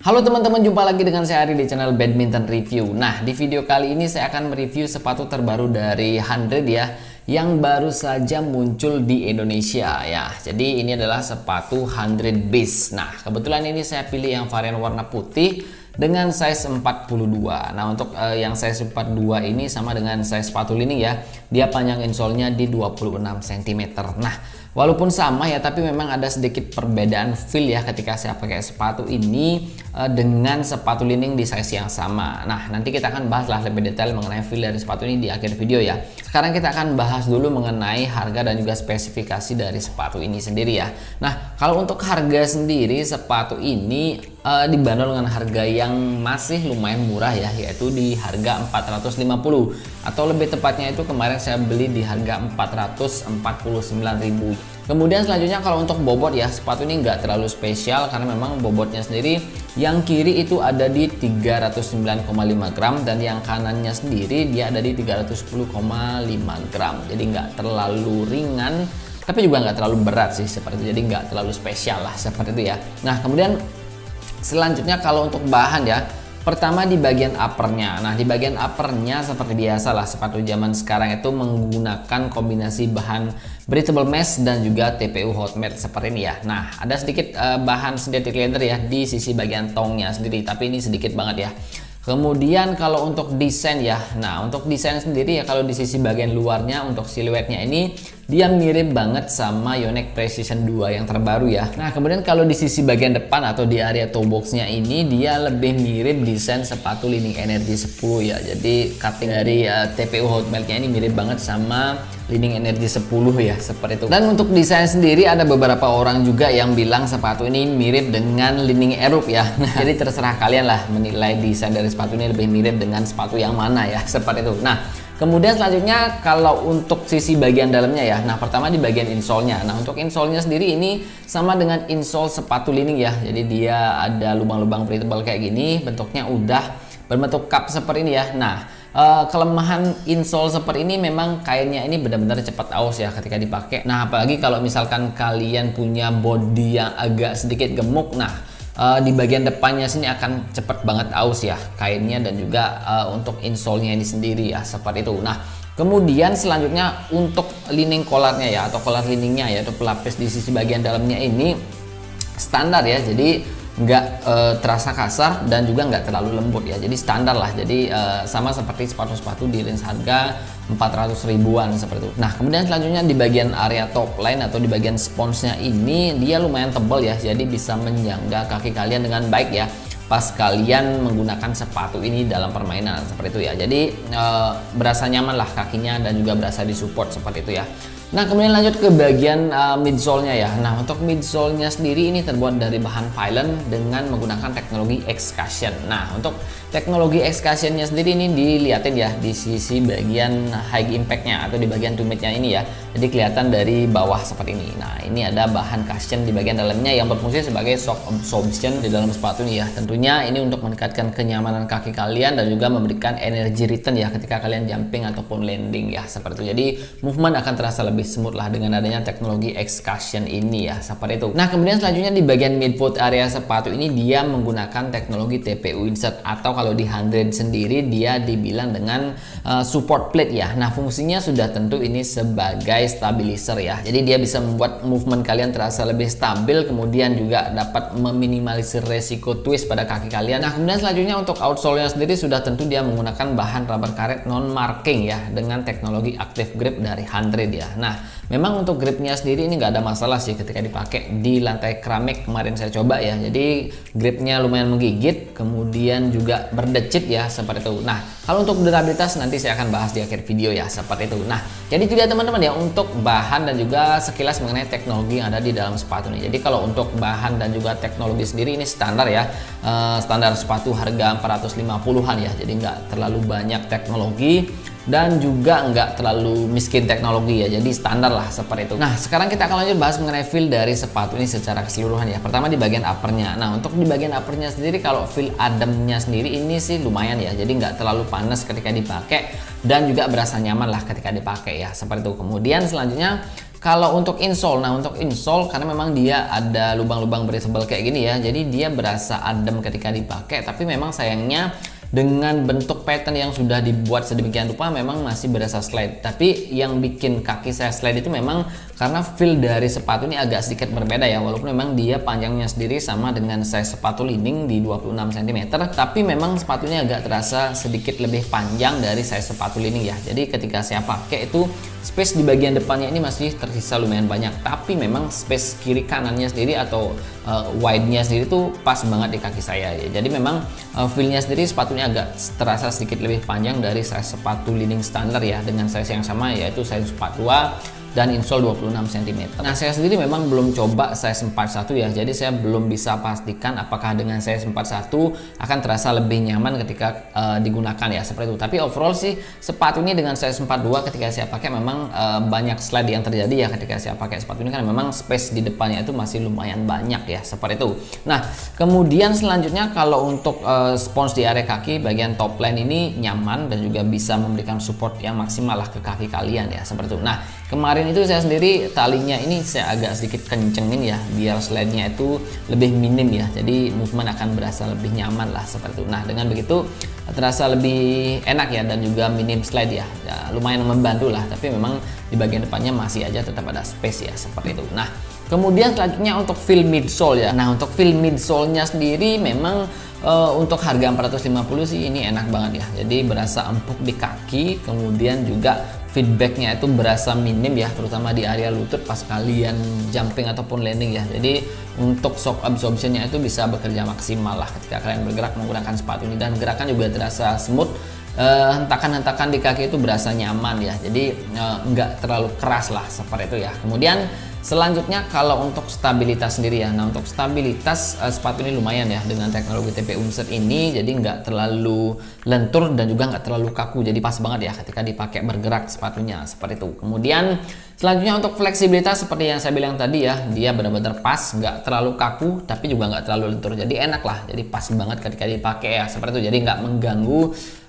Halo teman-teman, jumpa lagi dengan saya Ari di channel Badminton Review. Nah, di video kali ini saya akan mereview sepatu terbaru dari 100 ya, yang baru saja muncul di Indonesia ya. Jadi ini adalah sepatu 100 Beast. Nah, kebetulan ini saya pilih yang varian warna putih dengan size 42. Nah, untuk yang size 42 ini sama dengan size sepatu ini ya. Dia panjang insole-nya di 26 cm. Nah, walaupun sama ya, tapi memang ada sedikit perbedaan feel ya ketika saya pakai sepatu ini dengan sepatu lining di size yang sama. Nah, nanti kita akan bahaslah lebih detail mengenai feel dari sepatu ini di akhir video ya. Sekarang kita akan bahas dulu mengenai harga dan juga spesifikasi dari sepatu ini sendiri ya. Nah, kalau untuk harga sendiri sepatu ini dibanderol dengan harga yang masih lumayan murah ya, yaitu di harga 450, atau lebih tepatnya itu kemarin saya beli di harga 449.000. Kemudian selanjutnya kalau untuk bobot ya, sepatu ini nggak terlalu spesial karena memang bobotnya sendiri yang kiri itu ada di 309,5 gram dan yang kanannya sendiri dia ada di 310,5 gram. Jadi nggak terlalu ringan tapi juga nggak terlalu berat sih seperti itu. Jadi nggak terlalu spesial lah seperti itu ya. Nah, kemudian selanjutnya kalau untuk bahan ya, pertama di bagian uppernya. Nah, di bagian uppernya seperti biasa lah sepatu zaman sekarang itu menggunakan kombinasi bahan breathable mesh dan juga TPU hot melt seperti ini ya. Nah, ada sedikit bahan synthetic leather ya di sisi bagian tongnya sendiri, tapi ini sedikit banget ya. Kemudian kalau untuk desain ya, nah untuk desain sendiri ya, kalau di sisi bagian luarnya untuk siluetnya ini dia mirip banget sama Yonex Precision 2 yang terbaru ya. Nah, kemudian kalau di sisi bagian depan atau di area toe boxnya ini dia lebih mirip desain sepatu Li-Ning Energy 10 ya. Jadi cutting dari TPU hot meltnya ini mirip banget sama Li-Ning Energy 10 ya, seperti itu. Dan untuk desain sendiri ada beberapa orang juga yang bilang sepatu ini mirip dengan Li-Ning Aerobe ya. Nah, jadi terserah kalian lah menilai desain dari sepatu ini lebih mirip dengan sepatu yang mana ya, seperti itu. Nah, kemudian selanjutnya kalau untuk sisi bagian dalamnya ya. Nah, pertama di bagian insole-nya. Nah, untuk insole-nya sendiri ini sama dengan insole sepatu Li-Ning ya. Jadi dia ada lubang-lubang breathable kayak gini, bentuknya udah berbentuk cup seperti ini ya. Nah, kelemahan insole seperti ini memang kainnya ini benar-benar cepat aus ya ketika dipakai. Nah, apalagi kalau misalkan kalian punya body yang agak sedikit gemuk, nah di bagian depannya sini akan cepet banget aus ya kainnya dan juga untuk insole-nya ini sendiri ya, seperti itu. Nah, kemudian selanjutnya untuk lining collarnya ya, atau collar liningnya ya, atau pelapis di sisi bagian dalamnya ini standar ya, jadi nggak terasa kasar dan juga nggak terlalu lembut ya, jadi standar lah. Jadi sama seperti sepatu-sepatu di range harga 400 ribuan seperti itu. Nah, kemudian selanjutnya di bagian area top line atau di bagian sponsnya ini dia lumayan tebal ya, jadi bisa menyangga kaki kalian dengan baik ya pas kalian menggunakan sepatu ini dalam permainan seperti itu ya. Jadi berasa nyaman lah kakinya dan juga berasa disupport seperti itu ya. Nah, kemudian lanjut ke bagian midsole-nya ya. Nah, untuk midsole-nya sendiri ini terbuat dari bahan Vylon dengan menggunakan teknologi X-Cushion. Nah, untuk teknologi X-Cushion-nya sendiri ini dilihatin ya di sisi bagian high impact-nya atau di bagian tumit-nya ini ya. Jadi kelihatan dari bawah seperti ini. Nah, ini ada bahan cushion di bagian dalamnya yang berfungsi sebagai shock absorption di dalam sepatu ini ya. Tentunya ini untuk meningkatkan kenyamanan kaki kalian dan juga memberikan energi return ya ketika kalian jumping ataupun landing ya, seperti itu. Jadi movement akan terasa lebih smooth lah dengan adanya teknologi X-Cushion ini ya, seperti itu. Nah, kemudian selanjutnya di bagian midfoot area sepatu ini dia menggunakan teknologi TPU insert, atau kalau di 100 sendiri dia dibilang dengan support plate ya. Nah, fungsinya sudah tentu ini sebagai stabilizer ya. Jadi dia bisa membuat movement kalian terasa lebih stabil, kemudian juga dapat meminimalisir resiko twist pada kaki kalian. Nah, kemudian selanjutnya untuk outsole-nya sendiri sudah tentu dia menggunakan bahan rubber karet non marking ya dengan teknologi active grip dari 100 ya. Nah, memang untuk gripnya sendiri ini nggak ada masalah sih ketika dipakai di lantai keramik. Kemarin saya coba ya, jadi gripnya lumayan menggigit, kemudian juga berdecit ya, seperti itu. Nah, kalau untuk durabilitas nanti saya akan bahas di akhir video ya, seperti itu. Nah, jadi itu dia teman-teman ya untuk bahan dan juga sekilas mengenai teknologi yang ada di dalam sepatu ini. Jadi kalau untuk bahan dan juga teknologi sendiri ini standar ya, standar sepatu harga 450-an ya, jadi nggak terlalu banyak teknologi. dan juga nggak terlalu miskin teknologi ya, jadi standar lah seperti itu. Nah sekarang kita akan lanjut bahas mengenai feel dari sepatu ini secara keseluruhan ya. Pertama di bagian uppernya. Nah untuk di bagian uppernya sendiri, kalau feel ademnya sendiri ini sih lumayan ya, jadi nggak terlalu panas ketika dipakai dan juga berasa nyaman lah ketika dipakai ya, seperti itu. Kemudian selanjutnya kalau untuk insole, nah untuk insole karena memang dia ada lubang-lubang breathable kayak gini ya, jadi dia berasa adem ketika dipakai, tapi memang sayangnya dengan bentuk pattern yang sudah dibuat sedemikian rupa memang masih berasa slide. Tapi yang bikin kaki saya slide itu memang karena feel dari sepatu ini agak sedikit berbeda ya, walaupun memang dia panjangnya sendiri sama dengan size sepatu lining di 26 cm, tapi memang sepatunya agak terasa sedikit lebih panjang dari size sepatu lining ya. Jadi ketika saya pakai itu space di bagian depannya ini masih tersisa lumayan banyak, tapi memang space kiri kanannya sendiri atau wide-nya sendiri tuh pas banget di kaki saya ya. Jadi memang feel-nya sendiri sepatunya agak terasa sedikit lebih panjang dari size sepatu lining standar ya, dengan size yang sama yaitu size 42 dan insole 26 cm. Nah saya sendiri memang belum coba size 41 ya, jadi saya belum bisa pastikan apakah dengan size 41 akan terasa lebih nyaman ketika digunakan ya, seperti itu. Tapi overall sih sepatu ini dengan size 42 ketika saya pakai memang banyak slide yang terjadi ya ketika saya pakai sepatu ini, karena memang space di depannya itu masih lumayan banyak ya, seperti itu. Nah kemudian selanjutnya kalau untuk spons di area kaki bagian top line ini nyaman dan juga bisa memberikan support yang maksimal lah ke kaki kalian ya, seperti itu. Nah kemarin itu saya sendiri talinya ini saya agak sedikit kencengin ya, biar slide-nya itu lebih minim ya, jadi movement akan berasa lebih nyaman lah seperti itu. Nah dengan begitu terasa lebih enak ya, dan juga minim slide ya, lumayan membantu lah. Tapi memang di bagian depannya masih aja tetap ada space ya, seperti itu. Nah kemudian selanjutnya untuk feel midsole ya. Nah untuk feel midsole-nya sendiri memang untuk harga 450 sih ini enak banget ya, jadi berasa empuk di kaki, kemudian juga feedbacknya itu berasa minim ya, terutama di area lutut pas kalian jumping ataupun landing ya. Jadi untuk shock absorptionnya itu bisa bekerja maksimal lah ketika kalian bergerak menggunakan sepatu ini, dan gerakan juga terasa smooth. Hentakan-hentakan di kaki itu berasa nyaman ya, jadi nggak terlalu keras lah, seperti itu ya. Kemudian selanjutnya kalau untuk stabilitas sendiri ya, nah untuk stabilitas sepatu ini lumayan ya dengan teknologi TP Unset ini, jadi nggak terlalu lentur dan juga nggak terlalu kaku, jadi pas banget ya ketika dipakai bergerak sepatunya, seperti itu. Kemudian selanjutnya untuk fleksibilitas seperti yang saya bilang tadi ya, dia benar-benar pas, nggak terlalu kaku tapi juga nggak terlalu lentur, jadi enak lah, jadi pas banget ketika dipakai ya, seperti itu. Jadi nggak mengganggu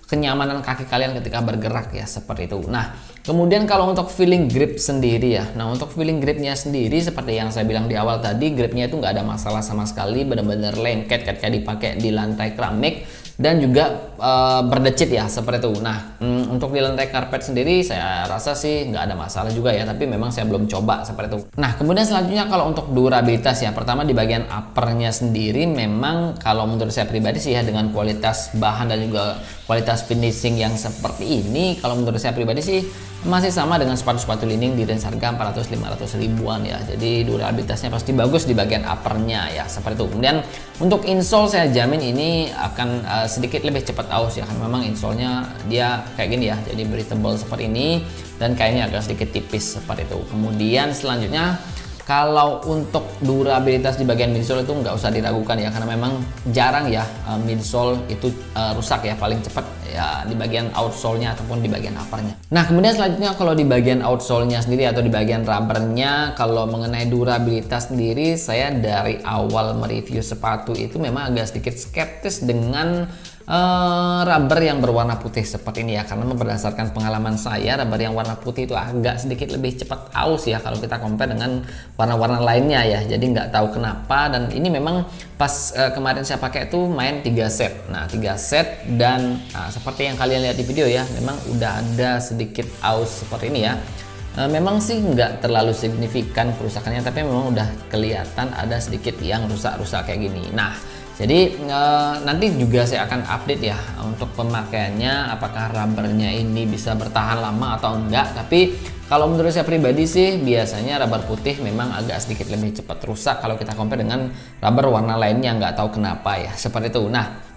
kenyamanan kaki kalian ketika bergerak ya, seperti itu. Nah kemudian kalau untuk feeling grip sendiri ya, nah untuk feeling gripnya sendiri seperti yang saya bilang di awal tadi, gripnya itu nggak ada masalah sama sekali, benar-benar lengket ketika dipakai di lantai keramik dan juga berdecit ya, seperti itu. Nah untuk di lantai karpet sendiri saya rasa sih nggak ada masalah juga ya, tapi memang saya belum coba, seperti itu. Nah kemudian selanjutnya kalau untuk durabilitas ya, pertama di bagian uppernya sendiri memang kalau menurut saya pribadi sih ya, dengan kualitas bahan dan juga kualitas finishing yang seperti ini, kalau menurut saya pribadi sih masih sama dengan sepatu-sepatu lining di range harga 400-500 ribuan ya. Jadi durabilitasnya pasti bagus di bagian uppernya ya, seperti itu. Kemudian untuk insole saya jamin ini akan sedikit lebih cepat aus ya, karena memang insole-nya dia kayak gini ya, jadi breathable seperti ini dan kayaknya agak sedikit tipis, seperti itu. Kemudian selanjutnya kalau untuk durabilitas di bagian midsole itu nggak usah diragukan ya, karena memang jarang ya midsole itu rusak ya, paling cepat ya di bagian outsole-nya ataupun di bagian uppernya. Nah kemudian selanjutnya kalau di bagian outsole-nya sendiri atau di bagian rubbernya, kalau mengenai durabilitas sendiri saya dari awal mereview sepatu itu memang agak sedikit skeptis dengan rubber yang berwarna putih seperti ini ya, karena berdasarkan pengalaman saya rubber yang warna putih itu agak sedikit lebih cepat aus ya kalau kita compare dengan warna-warna lainnya ya. Jadi nggak tahu kenapa, dan ini memang pas kemarin saya pakai itu main 3 set. Nah 3 set dan seperti yang kalian lihat di video ya, memang udah ada sedikit aus seperti ini ya. Memang sih nggak terlalu signifikan kerusakannya, tapi memang udah kelihatan ada sedikit yang rusak-rusak kayak gini. Nah jadi nanti juga saya akan update ya untuk pemakaiannya, apakah rubbernya ini bisa bertahan lama atau enggak. Tapi kalau menurut saya pribadi sih biasanya rubber putih memang agak sedikit lebih cepat rusak kalau kita compare dengan rubber warna lainnya, nggak tahu kenapa ya, seperti itu. Nah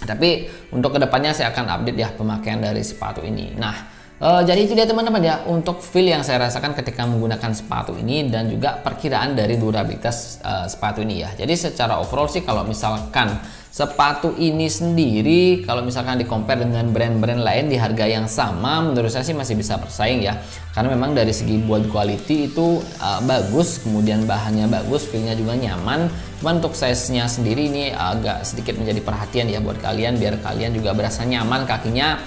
tapi untuk kedepannya saya akan update ya pemakaian dari sepatu ini. Nah jadi itu dia teman-teman ya untuk feel yang saya rasakan ketika menggunakan sepatu ini dan juga perkiraan dari durabilitas sepatu ini ya. Jadi secara overall sih kalau misalkan sepatu ini sendiri kalau misalkan di compare dengan brand-brand lain di harga yang sama, menurut saya sih masih bisa bersaing ya. Karena memang dari segi build quality itu bagus, kemudian bahannya bagus, feel-nya juga nyaman. Cuman untuk size-nya sendiri ini agak sedikit menjadi perhatian ya buat kalian, biar kalian juga berasa nyaman kakinya.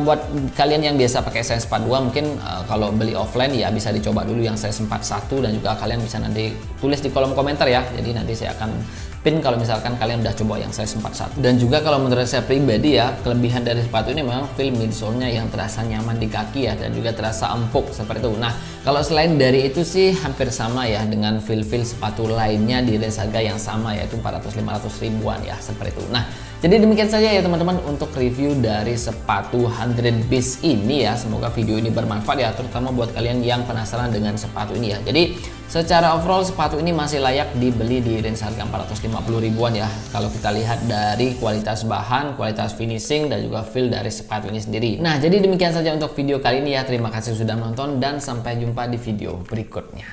Buat kalian yang biasa pakai size 42 mungkin kalau beli offline ya bisa dicoba dulu yang size 41, dan juga kalian bisa nanti tulis di kolom komentar ya. Jadi nanti saya akan pin kalau misalkan kalian udah coba yang size 41. Dan juga kalau menurut saya pribadi ya, kelebihan dari sepatu ini memang feel midsole-nya yang terasa nyaman di kaki ya, dan juga terasa empuk seperti itu. Nah, kalau selain dari itu sih hampir sama ya dengan feel sepatu lainnya di range harga yang sama, yaitu 400-500 ribuan ya, seperti itu. Nah, jadi demikian saja ya teman-teman untuk review dari sepatu 100 Beast ini ya. Semoga video ini bermanfaat ya, terutama buat kalian yang penasaran dengan sepatu ini ya. Jadi secara overall sepatu ini masih layak dibeli di range harga 450 ribuan ya. Kalau kita lihat dari kualitas bahan, kualitas finishing, dan juga feel dari sepatu ini sendiri. Nah, jadi demikian saja untuk video kali ini ya. Terima kasih sudah menonton dan sampai jumpa di video berikutnya.